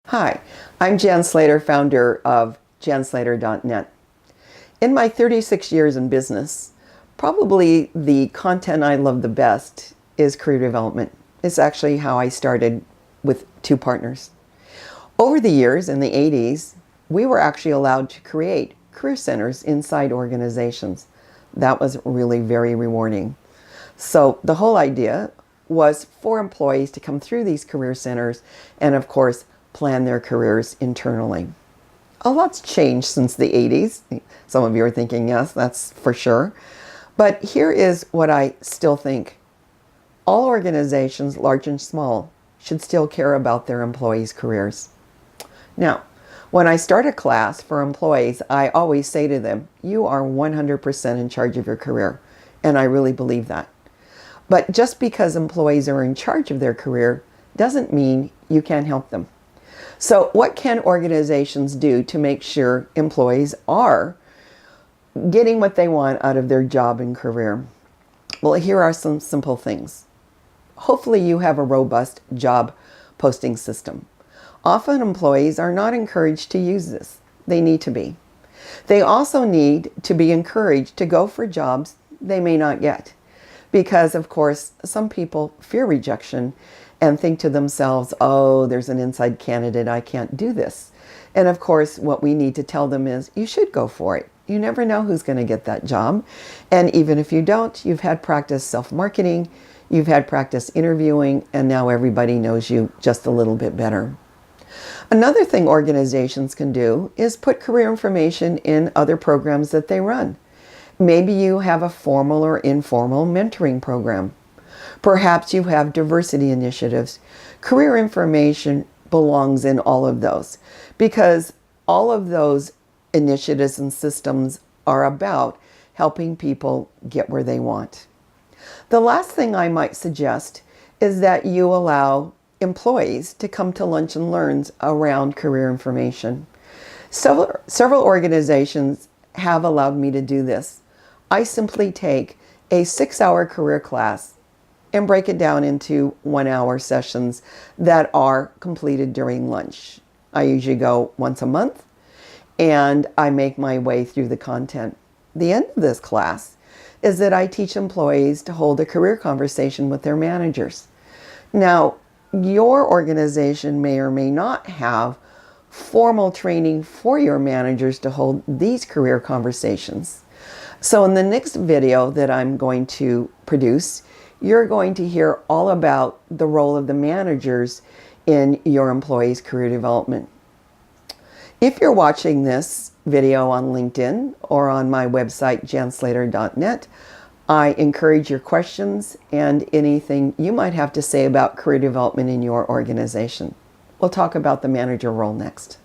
Hi, I'm Jan Slater, founder of janslater.net. In my 36 years in business, probably the content I love the best is career development. It's actually how I started with two partners. Over the years, in the 80s, we were actually allowed to create career centers inside organizations. That was really very rewarding. So the whole idea was for employees to come through these career centers and, of course, plan their careers internally. A lot's changed since the 80s. Some of you are thinking, yes, that's for sure. But here is what I still think. All organizations, large and small, should still care about their employees' careers. Now, when I start a class for employees, I always say to them, you are 100% in charge of your career. And I really believe that. But just because employees are in charge of their career doesn't mean you can't help them. So what can organizations do to make sure employees are getting what they want out of their job and career? Well, here are some simple things. Hopefully you have a robust job posting system. Often employees are not encouraged to use this. They need to be. They also need to be encouraged to go for jobs they may not get. Because, of course, some people fear rejection and think to themselves, oh, there's an inside candidate, I can't do this. And of course, what we need to tell them is, you should go for it. You never know who's going to get that job. And even if you don't, you've had practice self-marketing, you've had practice interviewing, and now everybody knows you just a little bit better. Another thing organizations can do is put career information in other programs that they run. Maybe you have a formal or informal mentoring program. Perhaps you have diversity initiatives. Career information belongs in all of those because all of those initiatives and systems are about helping people get where they want. The last thing I might suggest is that you allow employees to come to lunch and learns around career information. Several organizations have allowed me to do this. I simply take a 6-hour career class and break it down into 1-hour sessions that are completed during lunch. I usually go once a month and I make my way through the content. The end of this class is that I teach employees to hold a career conversation with their managers. Now, your organization may or may not have formal training for your managers to hold these career conversations. So in the next video that I'm going to produce, you're going to hear all about the role of the managers in your employees' career development. If you're watching this video on LinkedIn or on my website, janslater.net, I encourage your questions and anything you might have to say about career development in your organization. We'll talk about the manager role next.